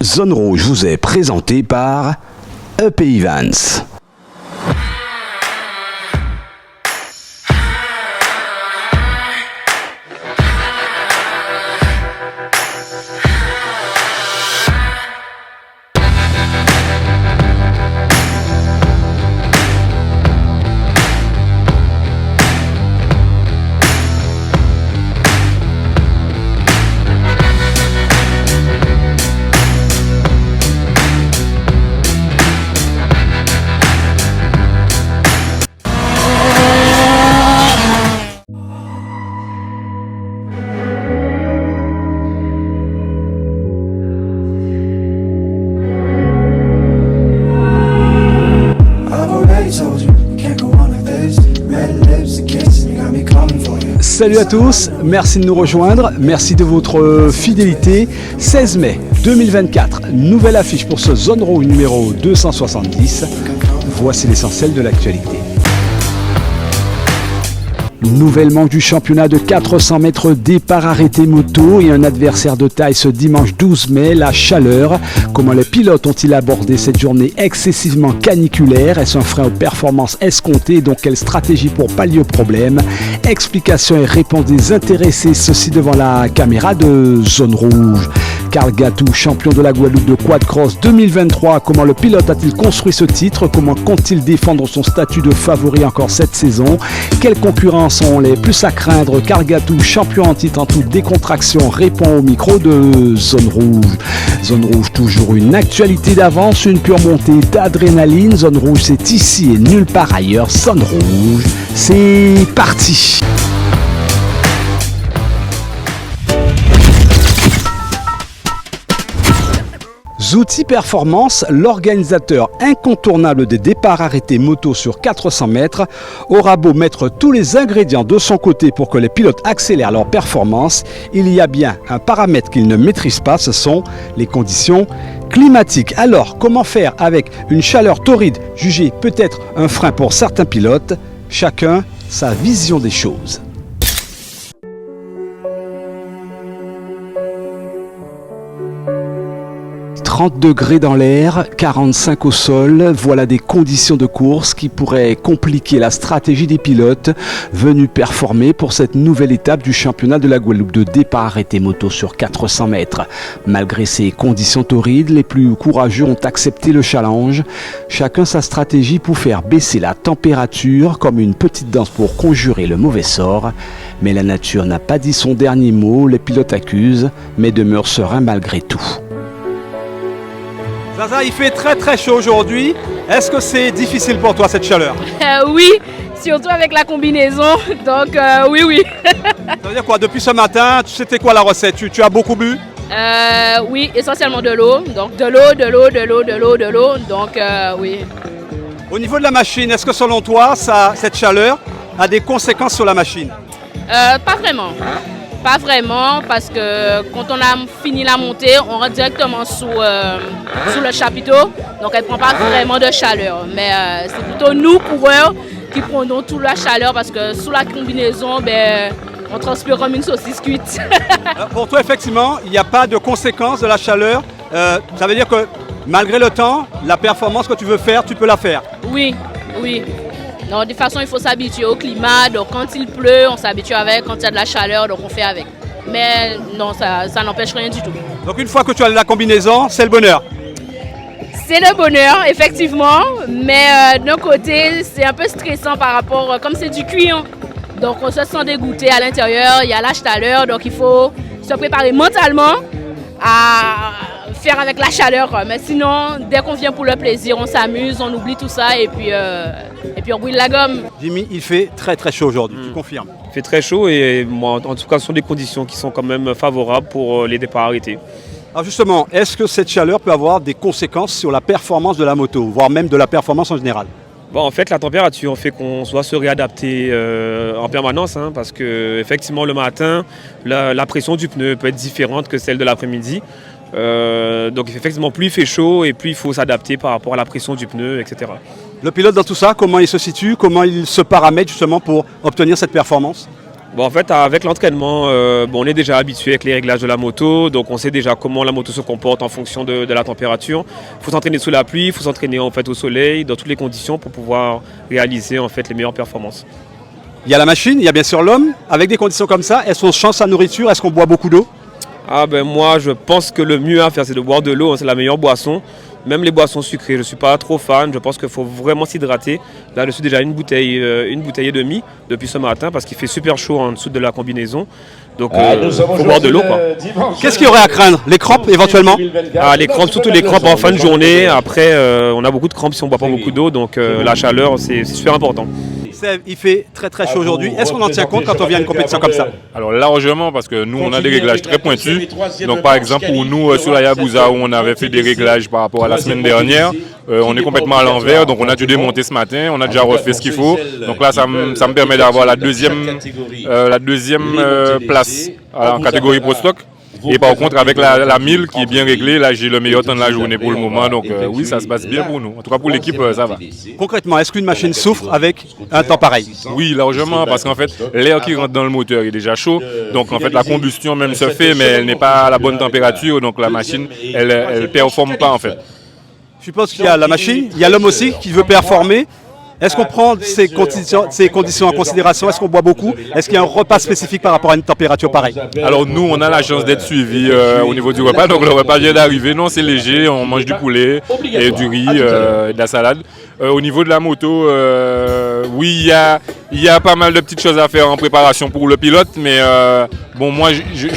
Zone Rouge vous est présenté par EP Evans. Salut à tous, merci de nous rejoindre, merci de votre fidélité. 16 mai 2024, nouvelle affiche pour ce Zone Rouge numéro 270. Voici l'essentiel de l'actualité. Nouvelle manche du championnat de 400 mètres départ arrêté moto et un adversaire de taille ce dimanche 12 mai, la chaleur. Comment les pilotes ont-ils abordé cette journée excessivement caniculaire? Est-ce un frein aux performances escomptées? Donc quelle stratégie pour pallier au problème? Explications et réponses des intéressés, ceci devant la caméra de Zone Rouge. Carl Gatou, champion de la Guadeloupe de quad-cross 2023. Comment le pilote a-t-il construit ce titre? Comment compte-t-il défendre son statut de favori encore cette saison? Quels concurrents sont les plus à craindre? Carl Gatou, champion en titre en toute décontraction, répond au micro de Zone Rouge. Zone Rouge, toujours une actualité d'avance, une pure montée d'adrénaline. Zone Rouge, c'est ici et nulle part ailleurs. Zone Rouge, c'est parti! Zouti Performance, l'organisateur incontournable des départs arrêtés moto sur 400 mètres, aura beau mettre tous les ingrédients de son côté pour que les pilotes accélèrent leur performance, il y a bien un paramètre qu'ils ne maîtrisent pas, ce sont les conditions climatiques. Alors, comment faire avec une chaleur torride jugée peut-être un frein pour certains pilotes? Chacun sa vision des choses. 30 degrés dans l'air, 45 au sol, voilà des conditions de course qui pourraient compliquer la stratégie des pilotes venus performer pour cette nouvelle étape du championnat de la Guadeloupe de départ arrêté moto sur 400 mètres. Malgré ces conditions torrides, les plus courageux ont accepté le challenge. Chacun sa stratégie pour faire baisser la température comme une petite danse pour conjurer le mauvais sort. Mais la nature n'a pas dit son dernier mot, les pilotes accusent, mais demeurent sereins malgré tout. Zaza, il fait très chaud aujourd'hui. Est-ce que c'est difficile pour toi cette chaleur? Oui, surtout avec la combinaison. Donc oui. Ça veut dire quoi? Depuis ce matin, c'était quoi la recette? Tu as beaucoup bu? Oui, essentiellement de l'eau. Donc de l'eau. Donc oui. Au niveau de la machine, est-ce que selon toi, cette chaleur a des conséquences sur la machine? Pas vraiment. Pas vraiment, parce que quand on a fini la montée, on rentre directement sous le chapiteau, donc elle ne prend pas vraiment de chaleur. Mais c'est plutôt nous, coureurs, qui prenons toute la chaleur, parce que sous la combinaison, on transpire comme une saucisse cuite. Pour toi, effectivement, il n'y a pas de conséquences de la chaleur. Ça veut dire que malgré le temps, la performance que tu veux faire, tu peux la faire? Oui. Non, de toute façon, il faut s'habituer au climat. Donc, quand il pleut, on s'habitue avec. Quand il y a de la chaleur, donc on fait avec. Mais non, ça n'empêche rien du tout. Donc, une fois que tu as la combinaison, c'est le bonheur? C'est le bonheur, effectivement. Mais d'un côté, c'est un peu stressant par rapport, comme c'est du cuir. Donc, on se sent dégoûté à l'intérieur. Il y a la chaleur. Donc, il faut se préparer mentalement à faire avec la chaleur. Mais sinon, dès qu'on vient pour le plaisir, on s'amuse, on oublie tout ça et puis on brûle la gomme. Jimmy, il fait très chaud aujourd'hui, tu confirmes? Il fait très chaud et moi, en tout cas, ce sont des conditions qui sont quand même favorables pour les départs arrêtés. Alors justement, est-ce que cette chaleur peut avoir des conséquences sur la performance de la moto, voire même de la performance en général? Bon, en fait, la température fait qu'on doit se réadapter en permanence, parce que effectivement, le matin, la pression du pneu peut être différente que celle de l'après-midi. Donc effectivement, plus il fait chaud et plus il faut s'adapter par rapport à la pression du pneu, etc. Le pilote dans tout ça, comment il se situe, comment il se paramètre justement pour obtenir cette performance? Bon, en fait, avec l'entraînement, on est déjà habitué avec les réglages de la moto, donc on sait déjà comment la moto se comporte en fonction de la température. Il faut s'entraîner sous la pluie, il faut s'entraîner en fait au soleil, dans toutes les conditions pour pouvoir réaliser en fait les meilleures performances. Il y a la machine, il y a bien sûr l'homme. Avec des conditions comme ça, est-ce qu'on change sa nourriture? Est-ce qu'on boit beaucoup d'eau? Moi, je pense que le mieux à faire, c'est de boire de l'eau, c'est la meilleure boisson. Même les boissons sucrées, je ne suis pas trop fan. Je pense qu'il faut vraiment s'hydrater. Là, je suis déjà une bouteille et demie depuis ce matin parce qu'il fait super chaud en dessous de la combinaison. Donc, il faut boire de l'eau. Qu'est-ce qu'il y aurait à craindre? Les crampes éventuellement? Les crampes, surtout les crampes en fin de journée. Après, on a beaucoup de crampes si on ne boit pas beaucoup d'eau. Donc, la chaleur, c'est super important. Il fait très très chaud aujourd'hui. Est-ce qu'on en tient compte quand on vient à une compétition comme ça? Alors largement, parce que nous on a des réglages très pointus. Donc par exemple pour nous sur la Yabouza où on avait fait des réglages par rapport à la semaine dernière, on est complètement à l'envers, donc on a dû démonter ce matin, on a déjà refait ce qu'il faut. Donc là ça me permet d'avoir la deuxième place en catégorie Pro Stock. Et par contre, avec la 1000 qui est bien réglée, là j'ai le meilleur temps de la journée pour le moment. Donc oui, ça se passe bien pour nous. En tout cas pour l'équipe, ça va. Concrètement, est-ce qu'une machine souffre avec un temps pareil? Oui, largement, parce qu'en fait, l'air qui rentre dans le moteur est déjà chaud. Donc en fait, la combustion même se fait, mais elle n'est pas à la bonne température. Donc la machine, elle ne performe pas en fait. Je suppose qu'il y a la machine, il y a l'homme aussi qui veut performer. Est-ce qu'on prend ces conditions en considération? Est-ce qu'on boit beaucoup? Est-ce qu'il y a un repas spécifique par rapport à une température pareille? Alors nous, on a la chance d'être suivis au niveau du repas. Donc le repas vient d'arriver. Non, c'est léger. On mange du poulet et du riz, et de la salade. Au niveau de la moto, oui, il y a pas mal de petites choses à faire en préparation pour le pilote. Mais moi,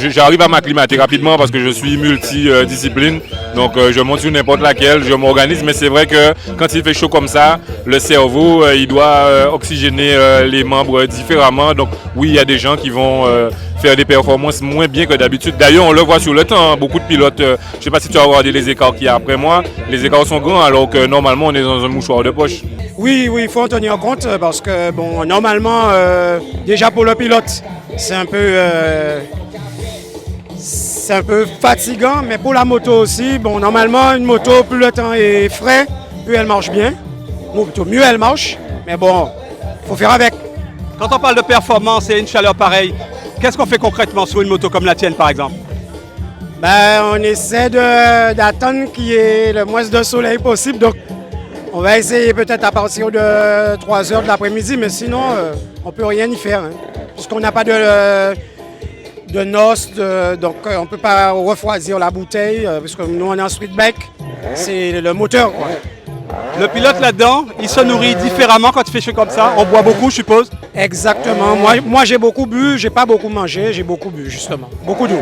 j'arrive à m'acclimater rapidement parce que je suis multidiscipline. Donc je monte sur n'importe laquelle, je m'organise. Mais c'est vrai que quand il fait chaud comme ça, le cerveau, il doit oxygéner les membres différemment. Donc oui, il y a des gens qui vont faire des performances moins bien que d'habitude. D'ailleurs, on le voit sur le temps. Beaucoup de pilotes, je ne sais pas si tu as regardé les écarts qu'il y a après moi. Les écarts sont grands alors que normalement, on est dans un mouchoir de poche. Oui, il faut en tenir compte parce que normalement, déjà pour le pilote, c'est un peu fatigant, mais pour la moto aussi, normalement, une moto, plus le temps est frais, plus elle marche bien. Ou plutôt mieux elle marche, mais il faut faire avec. Quand on parle de performance et une chaleur pareille, qu'est-ce qu'on fait concrètement sur une moto comme la tienne par exemple? On essaie d'attendre qu'il y ait le moins de soleil possible, donc on va essayer peut-être à partir de 3 h de l'après-midi, mais sinon on ne peut rien y faire, puisqu'on n'a pas de noces, donc on ne peut pas refroidir la bouteille, puisque nous on est en speedback, c'est le moteur, quoi. Le pilote là-dedans, il se nourrit différemment quand il fait chaud comme ça. On boit beaucoup, je suppose. Exactement. Moi j'ai beaucoup bu, j'ai pas beaucoup mangé, j'ai beaucoup bu justement. Beaucoup d'eau.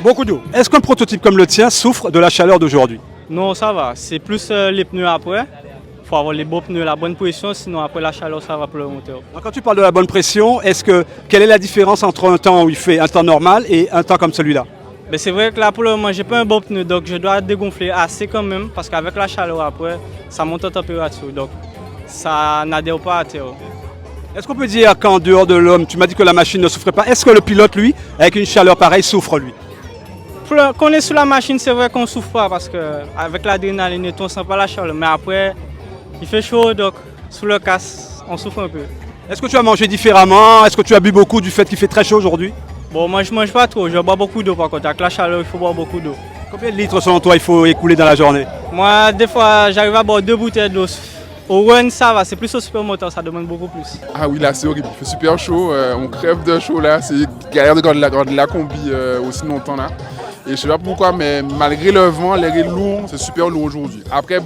Beaucoup d'eau. Est-ce qu'un prototype comme le tien souffre de la chaleur d'aujourd'hui? Non, ça va. C'est plus les pneus après. Il faut avoir les beaux pneus, la bonne pression, sinon après la chaleur, ça va pour le moteur. Alors, quand tu parles de la bonne pression, quelle est la différence entre un temps où il fait un temps normal et un temps comme celui-là? C'est vrai que là pour le moment j'ai pas un bon pneu, donc je dois dégonfler assez quand même parce qu'avec la chaleur après ça monte en température, donc ça n'adhère pas à terre. Est-ce qu'on peut dire qu'en dehors de l'homme, tu m'as dit que la machine ne souffrait pas, est-ce que le pilote lui, avec une chaleur pareille, souffre lui? Quand on est sur la machine, c'est vrai qu'on ne souffre pas parce qu'avec l'adrénaline on ne sent pas la chaleur, mais après il fait chaud, donc sous le casque on souffre un peu. Est-ce que tu as mangé différemment? Est-ce que tu as bu beaucoup du fait qu'il fait très chaud aujourd'hui? Moi je mange pas trop, je bois beaucoup d'eau par contre. Avec la chaleur, il faut boire beaucoup d'eau. Combien de litres selon toi il faut écouler dans la journée? Moi, des fois, j'arrive à boire 2 bouteilles d'eau. Au run, ça va, c'est plus au supermoteur, ça demande beaucoup plus. Ah oui, là c'est horrible, il fait super chaud, on crève de chaud là, c'est galère de garder la combi aussi longtemps là. Et je sais pas pourquoi, mais malgré le vent, l'air est lourd, c'est super lourd aujourd'hui. Après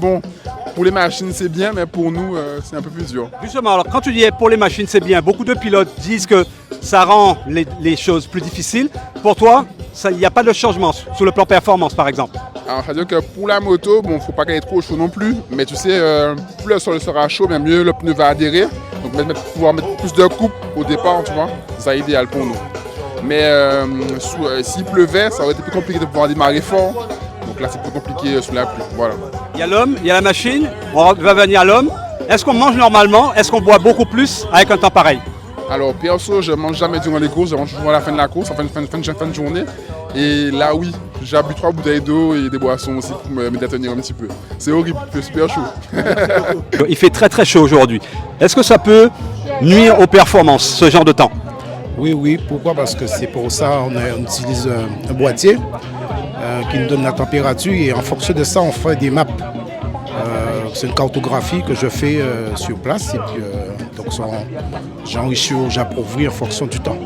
pour les machines c'est bien, mais pour nous c'est un peu plus dur. Justement, alors quand tu dis pour les machines c'est bien, beaucoup de pilotes disent que ça rend les choses plus difficiles. Pour toi, il n'y a pas de changement sur le plan performance par exemple? Alors c'est-à-dire que pour la moto, il ne faut pas qu'elle ait trop chaud non plus, mais tu sais, plus le sol sera chaud, bien mieux le pneu va adhérer. Donc pouvoir mettre plus de coupe au départ, tu vois, c'est idéal pour nous. Mais s'il pleuvait, ça aurait été plus compliqué de pouvoir démarrer fort. Donc là, c'est plus compliqué sous la pluie. Voilà. Il y a l'homme, il y a la machine, on va venir à l'homme. Est-ce qu'on mange normalement? Est-ce qu'on boit beaucoup plus avec un temps pareil? Alors, perso, je ne mange jamais durant les courses, je mange toujours à la fin de la course, en fin de journée. Et là, oui, j'ai bu 3 bouteilles d'eau et des boissons aussi pour me détenir un petit peu. C'est horrible, il fait super chaud. Il fait très très chaud aujourd'hui. Est-ce que ça peut nuire aux performances, ce genre de temps? Oui, pourquoi? Parce que c'est pour ça on utilise un boîtier qui nous donne la température et en fonction de ça, on fait des maps. C'est une cartographie que je fais sur place et puis donc j'enrichis, j'appauvris en fonction du temps.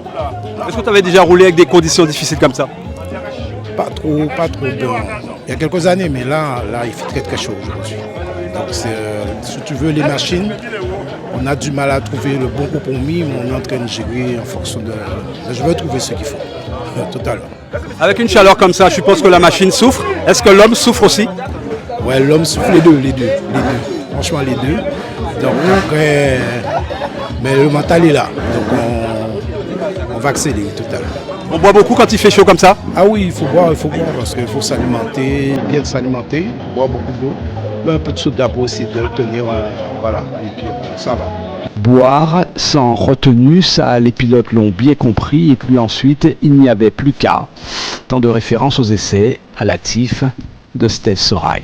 Est-ce que tu avais déjà roulé avec des conditions difficiles comme ça? Pas trop. Bon, il y a quelques années, mais là, il fait très très chaud aujourd'hui. Donc si tu veux les machines, on a du mal à trouver le bon compromis, mais on est en train de gérer en fonction de. Je veux trouver ce qu'il faut, tout à l'heure. Avec une chaleur comme ça, je suppose que la machine souffre. Est-ce que l'homme souffre aussi? Ouais, l'homme souffre les deux. Franchement, les deux. Donc après, mais le mental est là. Donc on va accélérer tout à l'heure. On boit beaucoup quand il fait chaud comme ça? Ah oui, il faut boire parce qu'il faut s'alimenter, bien s'alimenter, boire beaucoup d'eau, un peu de soda pour essayer de tenir, voilà, et puis ça va. Boire sans retenue, ça les pilotes l'ont bien compris et puis ensuite il n'y avait plus qu'à. Tant de références aux essais à l'actif de Steve Sorail.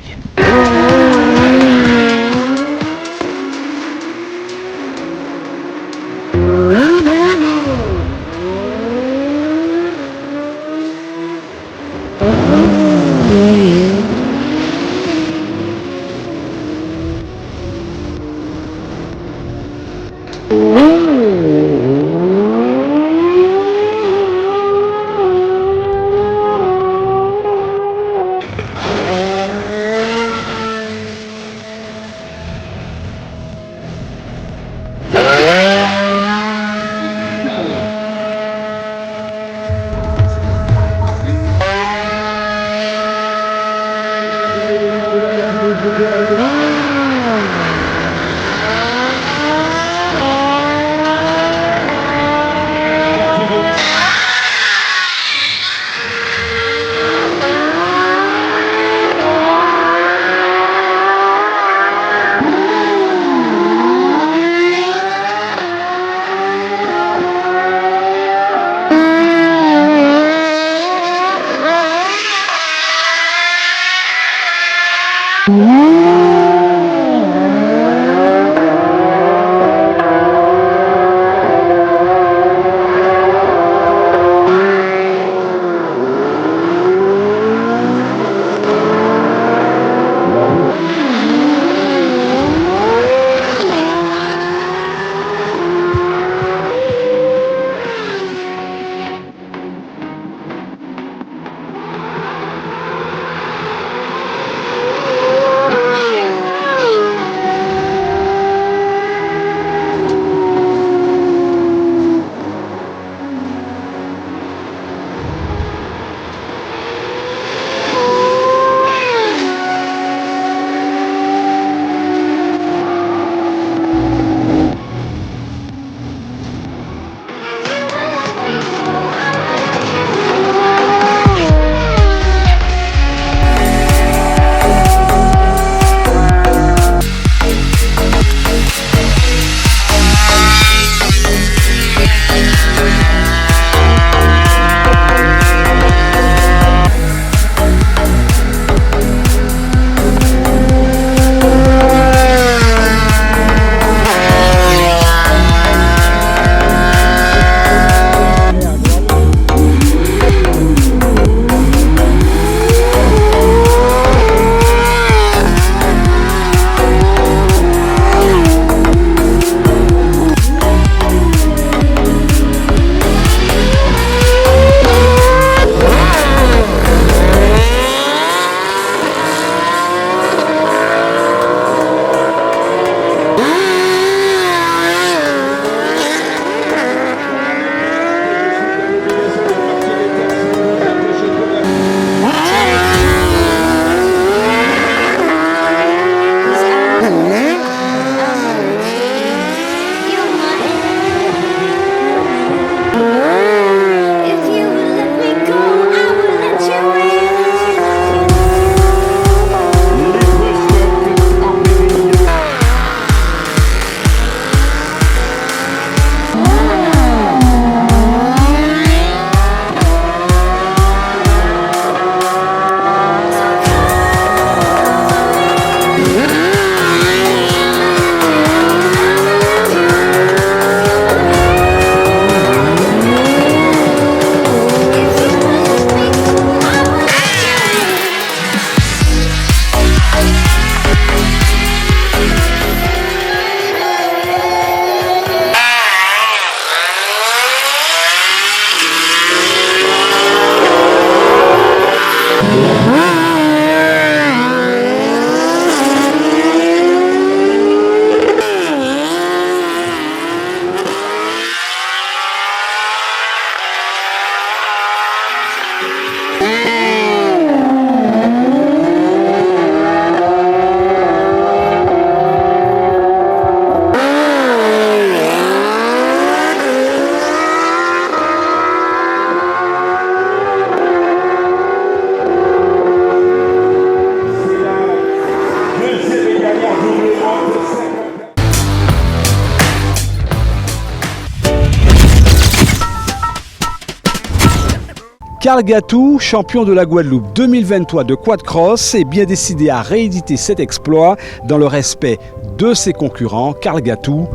Carl Gatou, champion de la Guadeloupe 2023 de quad-cross, est bien décidé à rééditer cet exploit dans le respect de ses concurrents. Carl Gatou,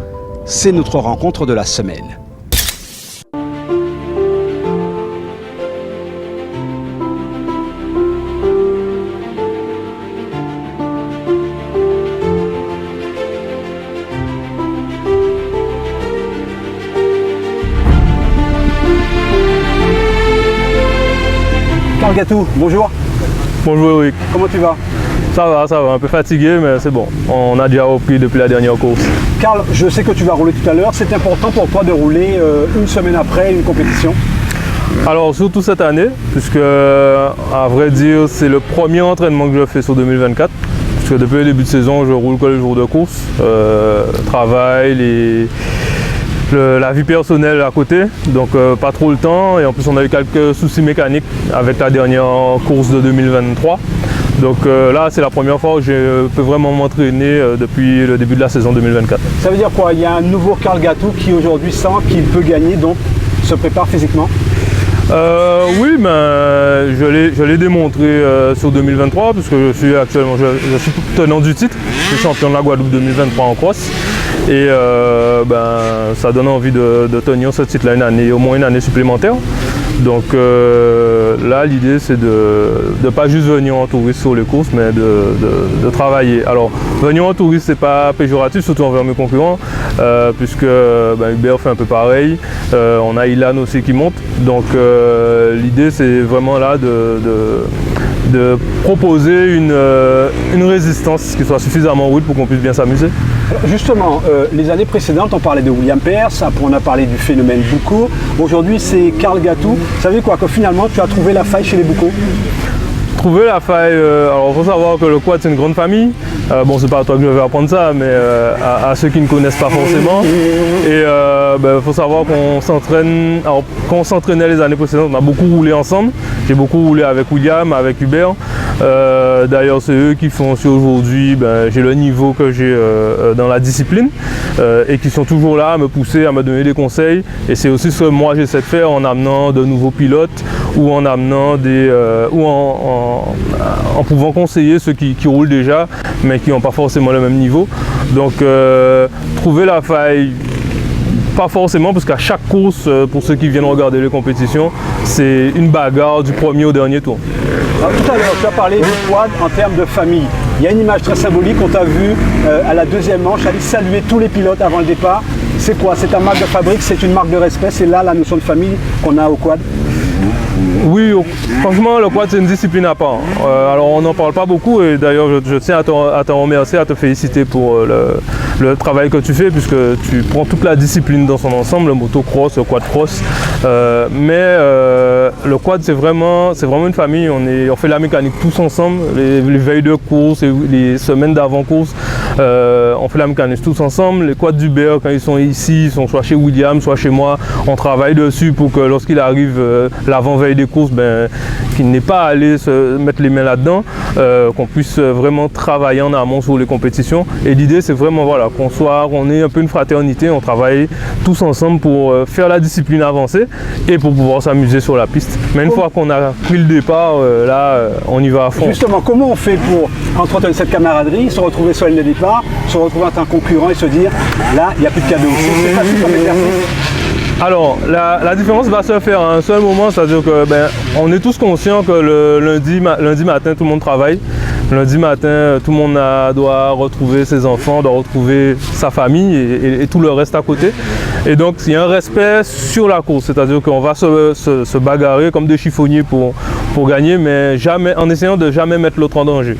c'est notre rencontre de la semaine. Carl Gatou, bonjour. Bonjour Eric. Comment tu vas? Ça va, un peu fatigué mais c'est bon. On a déjà repris depuis la dernière course. Carl, je sais que tu vas rouler tout à l'heure. C'est important pour toi de rouler une semaine après une compétition? Alors surtout cette année, puisque à vrai dire c'est le premier entraînement que je fais sur 2024. Puisque depuis le début de saison je roule que les jours de course. Travail, la vie personnelle à côté, donc pas trop le temps, et en plus on a eu quelques soucis mécaniques avec la dernière course de 2023. Donc là c'est la première fois où je peux vraiment m'entraîner depuis le début de la saison 2024. Ça veut dire quoi? Il y a un nouveau Carl Gatou qui aujourd'hui sent qu'il peut gagner, donc se prépare physiquement? Oui, ben, je l'ai démontré sur 2023 puisque je suis actuellement tenant du titre, je suis champion de la Guadeloupe 2023 en cross. Et ben, ça donne envie de tenir ce titre-là au moins une année supplémentaire. Donc là, l'idée, c'est de ne pas juste venir en touriste sur les courses, mais de travailler. Alors, venir en touriste, c'est pas péjoratif, surtout envers mes concurrents, puisque ben, Hubert fait un peu pareil. On a Ilan aussi qui monte. Donc l'idée, c'est vraiment là de proposer une résistance qui soit suffisamment rude pour qu'on puisse bien s'amuser. Justement, les années précédentes, on parlait de William Pearce, après on a parlé du phénomène Boucaud. Aujourd'hui, c'est Carl Gatou. Ça veut dire quoi? Que finalement, tu as trouvé la faille chez les Boucaud? Trouver la faille, alors il faut savoir que le quad c'est une grande famille. Bon, c'est pas à toi que je vais apprendre ça, mais à ceux qui ne connaissent pas forcément. Et il faut savoir qu'on s'entraîne. Alors quand on s'entraînait les années précédentes, on a beaucoup roulé ensemble. J'ai beaucoup roulé avec William, avec Hubert. D'ailleurs, c'est eux qui font aussi aujourd'hui, j'ai le niveau que j'ai dans la discipline et qui sont toujours là à me pousser, à me donner des conseils. Et c'est aussi ce que moi j'essaie de faire en amenant de nouveaux pilotes ou en amenant en pouvant conseiller ceux qui roulent déjà mais qui n'ont pas forcément le même niveau. Donc trouver la faille, pas forcément, parce qu'à chaque course, pour ceux qui viennent regarder les compétitions, c'est une bagarre du premier au dernier tour. Alors, tout à l'heure, tu as parlé du quad en termes de famille. Il y a une image très symbolique, on t'a vu à la deuxième manche aller saluer tous les pilotes avant le départ. C'est quoi? C'est ta marque de fabrique, c'est une marque de respect, c'est là la notion de famille qu'on a au quad? Oui, franchement, le quad c'est une discipline à part. Alors on n'en parle pas beaucoup et d'ailleurs je tiens à te remercier, à te féliciter pour le travail que tu fais puisque tu prends toute la discipline dans son ensemble, le motocross, le quad-cross. Mais le quad c'est vraiment une famille, on fait la mécanique tous ensemble, les veilles de course et les semaines d'avant-course, on fait la mécanique tous ensemble. Les quads d'Hubert quand ils sont ici, ils sont soit chez William, soit chez moi, on travaille dessus pour que lorsqu'il arrive l'avant-veille des courses, qu'il n'ait pas à aller se mettre les mains là-dedans, qu'on puisse vraiment travailler en amont sur les compétitions. Et l'idée c'est vraiment qu'on ait un peu une fraternité, on travaille tous ensemble pour faire la discipline avancer et pour pouvoir s'amuser sur la piste. Mais une fois qu'on a pris le départ, on y va à fond. Justement, comment on fait pour entretenir cette camaraderie, se retrouver sur la ligne de départ, se retrouver en tant que concurrent et se dire là, il n'y a plus de cadeau? C'est facile comme exercice. Alors, la différence va se faire à un seul moment, c'est-à-dire que on est tous conscients que le lundi matin, tout le monde travaille. Lundi matin, tout le monde doit retrouver ses enfants, doit retrouver sa famille et tout le reste à côté. Et donc, il y a un respect sur la course, c'est-à-dire qu'on va se bagarrer comme des chiffonniers pour gagner, mais jamais, en essayant de jamais mettre l'autre en danger.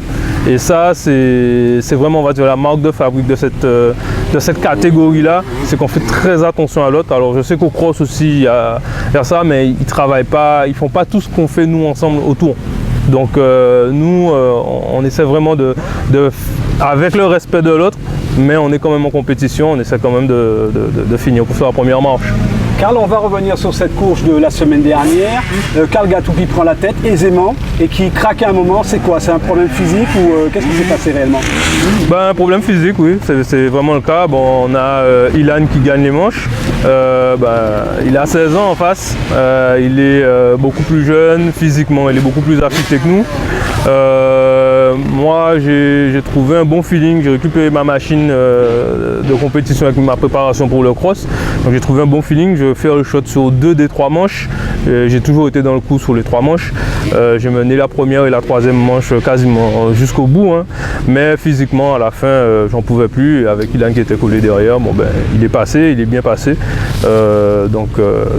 Et ça, c'est vraiment, on va dire, la marque de fabrique de cette catégorie-là, c'est qu'on fait très attention à l'autre. Alors je sais qu'au cross aussi, il y a ça, mais ils travaillent pas, ils font pas tout ce qu'on fait nous ensemble autour. Donc nous, on essaie vraiment avec le respect de l'autre, mais on est quand même en compétition, on essaie quand même de finir pour faire la première marche. Karl, on va revenir sur cette course de la semaine dernière. Karl Gatou qui prend la tête aisément et qui craque à un moment, c'est quoi? C'est un problème physique ou qu'est-ce qui s'est passé réellement? Un problème physique, oui, c'est vraiment le cas. Bon, on a Ilan qui gagne les manches. Il a 16 ans en face. Il est beaucoup plus jeune, physiquement, il est beaucoup plus affûté que nous. Moi, j'ai trouvé un bon feeling. J'ai récupéré ma machine de compétition avec ma préparation pour le cross. Donc j'ai trouvé un bon feeling. Je fais le shot sur 2 des 3 manches. J'ai toujours été dans le coup sur les 3 manches. J'ai mené la première et la 3e manche quasiment jusqu'au bout. Hein. Mais physiquement, à la fin, j'en pouvais plus. Et avec Ilan qui était collé derrière, il est passé, il est bien passé. Donc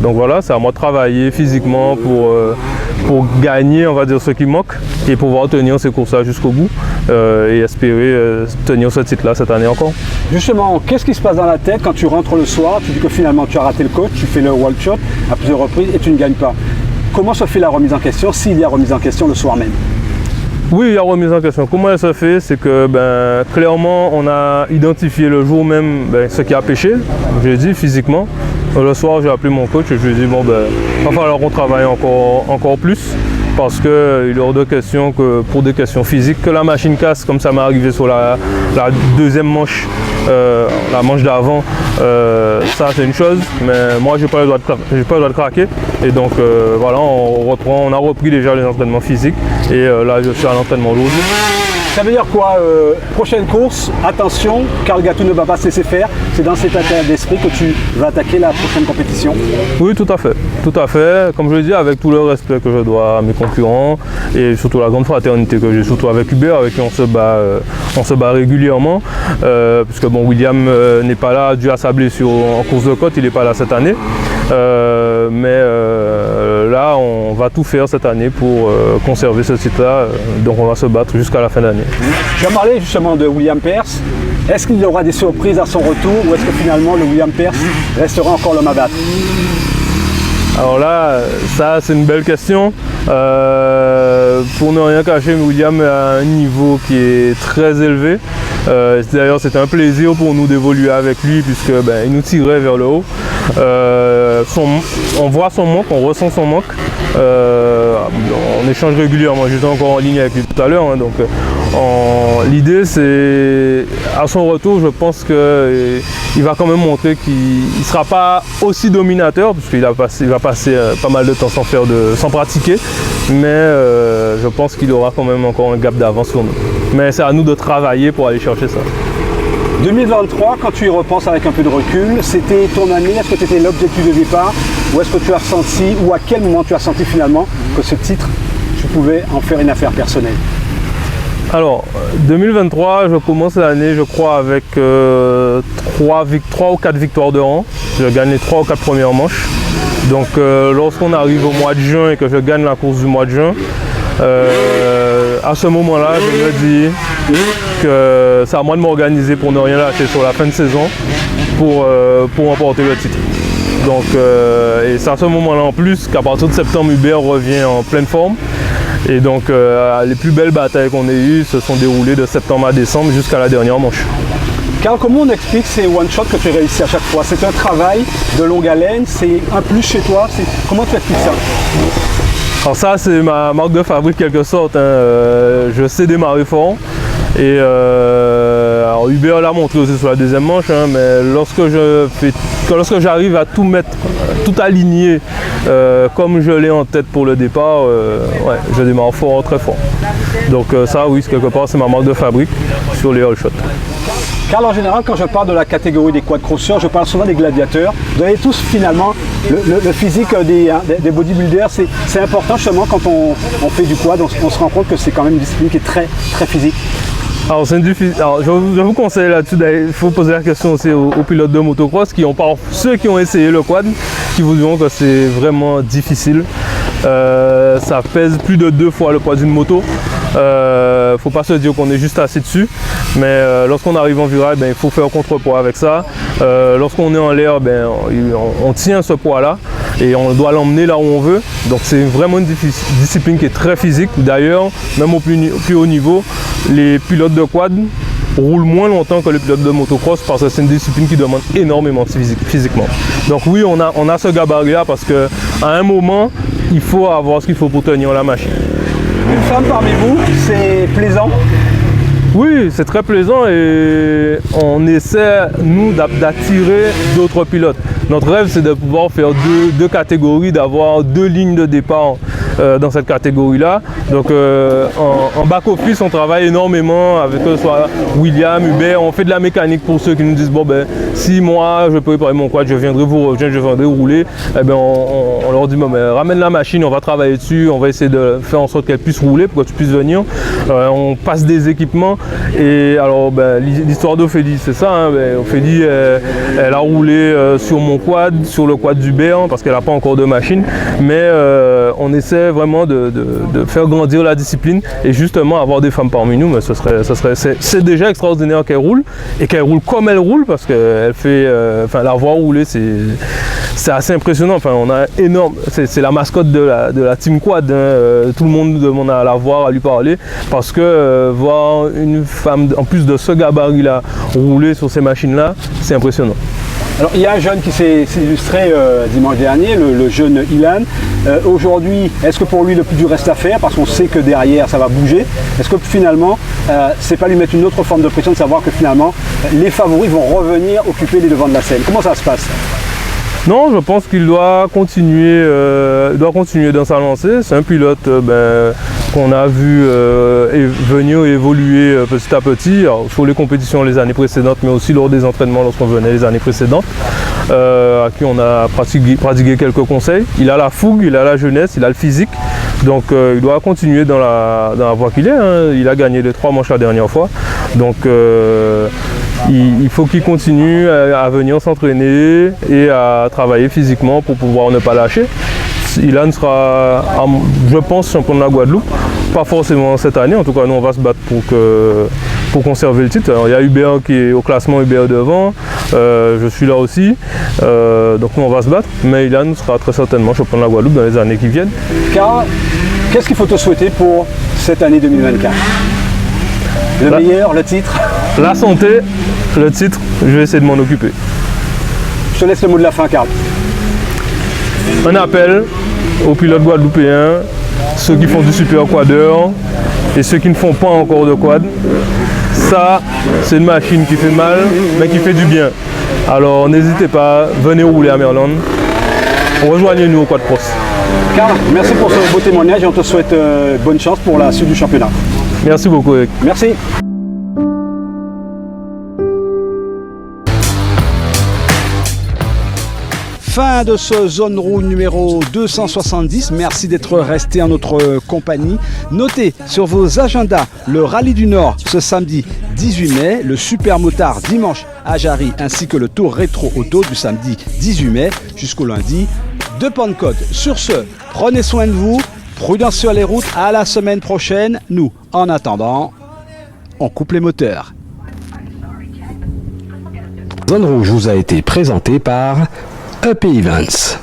voilà, c'est à moi de travailler physiquement pour gagner, on va dire, ce qui manque et pouvoir tenir ces courses-là jusqu'au bout et espérer tenir ce titre-là cette année encore. Justement, qu'est-ce qui se passe dans la tête quand tu rentres le soir, tu dis que finalement tu as raté le coach, tu fais le wall shot à plusieurs reprises et tu ne gagnes pas? Comment se fait la remise en question, s'il y a remise en question le soir même? Oui, il y a remise en question. Comment elle se fait? C'est que clairement, on a identifié le jour même ce qui a péché, j'ai dit physiquement. Le soir, j'ai appelé mon coach et je lui ai dit il va falloir qu'on travaille encore plus parce qu'il est hors de question que pour des questions physiques, que la machine casse comme ça m'est arrivé sur la 2e manche, la manche d'avant, ça c'est une chose, mais moi j'ai pas le droit de craquer et donc voilà, on a repris déjà les entraînements physiques et là je suis à l'entraînement aujourd'hui. Ça veut dire quoi? Prochaine course, attention, Karl Gatou ne va pas se laisser faire. C'est dans cet état d'esprit que tu vas attaquer la prochaine compétition? Oui, tout à fait. Tout à fait. Comme je le dis, avec tout le respect que je dois à mes concurrents et surtout la grande fraternité que j'ai, surtout avec Hubert, avec qui on se bat régulièrement. Puisque William n'est pas là dû à sa blessure en course de côte, il n'est pas là cette année. Là, on va tout faire cette année pour conserver ce titre-là. Donc on va se battre jusqu'à la fin d'année. Tu as parlé justement de William Pearce. Est-ce qu'il y aura des surprises à son retour ou est-ce que finalement le William Pearce restera encore l'homme à battre? Alors là, ça c'est une belle question. Pour ne rien cacher, William a un niveau qui est très élevé. D'ailleurs, c'était un plaisir pour nous d'évoluer avec lui puisque il nous tirait vers le haut. On voit son manque, on ressent son manque. On échange régulièrement, j'étais encore en ligne avec lui tout à l'heure. Donc l'idée c'est, à son retour, je pense qu'il va quand même montrer qu'il ne sera pas aussi dominateur puisqu'il va passer pas mal de temps sans pratiquer. Mais je pense qu'il aura quand même encore un gap d'avance sur nous. Mais c'est à nous de travailler pour aller chercher ça. 2023, quand tu y repenses avec un peu de recul, c'était ton année? Est-ce que c'était l'objectif de départ? Ou est-ce que tu as senti, ou à quel moment tu as senti finalement que ce titre, tu pouvais en faire une affaire personnelle? Alors, 2023, je commence l'année, je crois, avec 3 ou 4 victoires de rang. Je gagne les 3 ou 4 premières manches. Donc, lorsqu'on arrive au mois de juin et que je gagne la course du mois de juin, à ce moment-là, je me dis que c'est à moi de m'organiser pour ne rien lâcher sur la fin de saison pour remporter le titre. Donc, et c'est à ce moment-là en plus qu'à partir de septembre, Hubert revient en pleine forme. Et donc, les plus belles batailles qu'on ait eues se sont déroulées de septembre à décembre jusqu'à la dernière manche. Karl, comment on explique ces one-shots que tu réussis à chaque fois? C'est un travail de longue haleine, c'est un plus chez toi. Comment tu expliques ça? Alors ça, c'est ma marque de fabrique quelque sorte. Je sais démarrer fort. Et alors Hubert l'a montré aussi sur la deuxième manche, mais lorsque j'arrive à tout mettre, tout aligner comme je l'ai en tête pour le départ, je démarre fort, très fort. Donc ça, oui, quelque part, c'est ma marque de fabrique sur les all shots. Karl, en général, quand je parle de la catégorie des quad-crosseurs, je parle souvent des gladiateurs. Vous avez tous finalement le physique des bodybuilders. C'est important justement quand on fait du quad, on se rend compte que c'est quand même une discipline qui est très, très physique. Alors, je vous conseille là-dessus, il faut poser la question aussi aux pilotes de motocross, ceux qui ont essayé le quad, qui vous diront que c'est vraiment difficile. Ça pèse plus de 2 fois le poids d'une moto. Faut pas se dire qu'on est juste assis dessus, mais lorsqu'on arrive en virage, il faut faire contrepoids avec ça. Lorsqu'on est en l'air, on tient ce poids là et on doit l'emmener là où on veut. Donc c'est vraiment une discipline qui est très physique. D'ailleurs, même au plus haut niveau, les pilotes de quad roulent moins longtemps que les pilotes de motocross parce que c'est une discipline qui demande énormément physiquement. Donc oui, on a ce gabarit-là parce qu'à un moment, il faut avoir ce qu'il faut pour tenir la machine. Une femme parmi vous, c'est plaisant? Oui, c'est très plaisant et on essaie, nous, d'attirer d'autres pilotes. Notre rêve, c'est de pouvoir faire deux catégories, d'avoir 2 lignes de départ dans cette catégorie-là. Donc en back-office, on travaille énormément avec que ce soit William, Hubert. On fait de la mécanique pour ceux qui nous disent, bon ben, si moi, je peux préparer mon quad, je viendrai vous rejoindre, je viendrai rouler. Eh ben, on leur dit, bon ben, ramène la machine, on va travailler dessus, on va essayer de faire en sorte qu'elle puisse rouler pour que tu puisses venir. On passe des équipements. Et alors, ben, l'histoire d'Ophélie, c'est ça. Hein, ben, Ophélie, elle a roulé sur mon quad, sur le quad d'Hubert, parce qu'elle n'a pas encore de machine. Mais on essaie vraiment de faire grandir la discipline et justement avoir des femmes parmi nous. Mais c'est déjà extraordinaire qu'elle roule et qu'elle roule comme elle roule, parce qu'elle fait, la voir rouler, c'est assez impressionnant. Enfin, on a énorme. C'est la mascotte de la Team Quad. Hein. Tout le monde nous demande à la voir, à lui parler, parce que voir une femme, en plus de ce gabarit-là, rouler sur ces machines-là, c'est impressionnant. Alors, il y a un jeune qui s'est illustré dimanche dernier, le jeune Ilan. Aujourd'hui, est-ce que pour lui le plus dur reste à faire, parce qu'on sait que derrière ça va bouger? Est-ce que finalement, c'est pas lui mettre une autre forme de pression de savoir que finalement les favoris vont revenir occuper les devants de la scène? Comment ça se passe? Non, je pense qu'il doit continuer dans sa lancée. C'est un pilote qu'on a vu venir évoluer petit à petit, alors, sur les compétitions les années précédentes, mais aussi lors des entraînements lorsqu'on venait les années précédentes, à qui on a pratiqué quelques conseils. Il a la fougue, il a la jeunesse, il a le physique, donc il doit continuer dans la voie qu'il est. Hein. Il a gagné les 3 manches la dernière fois, donc il faut qu'il continue à venir s'entraîner et à travailler physiquement pour pouvoir ne pas lâcher. Ilan sera, je pense, champion de la Guadeloupe. Pas forcément cette année, en tout cas nous on va se battre pour conserver le titre. Alors, il y a Hubert qui est au classement, Hubert devant, je suis là aussi, donc nous on va se battre, mais Ilan sera très certainement champion de la Guadeloupe dans les années qui viennent. Carl, qu'est-ce qu'il faut te souhaiter pour cette année 2024? Le meilleur, le titre? La santé, le titre, je vais essayer de m'en occuper. Je te laisse le mot de la fin, Carl. Un appel aux pilotes guadeloupéens, ceux qui font du super quadeur et ceux qui ne font pas encore de quad. Ça, c'est une machine qui fait mal, mais qui fait du bien. Alors n'hésitez pas, venez rouler à Merland. Rejoignez-nous au Quad Cross. Carl, merci pour ce beau témoignage et on te souhaite bonne chance pour la suite du championnat. Merci beaucoup, Eric. Merci. Fin de ce Zone Rouge numéro 270. Merci d'être resté en notre compagnie. Notez sur vos agendas le Rallye du Nord ce samedi 18 mai, le Super Motard dimanche à Jarry, ainsi que le Tour Rétro Auto du samedi 18 mai jusqu'au lundi de Pentecôte. Sur ce, prenez soin de vous, prudence sur les routes, à la semaine prochaine. Nous, en attendant, on coupe les moteurs. Zone Rouge vous a été présenté par EP Events.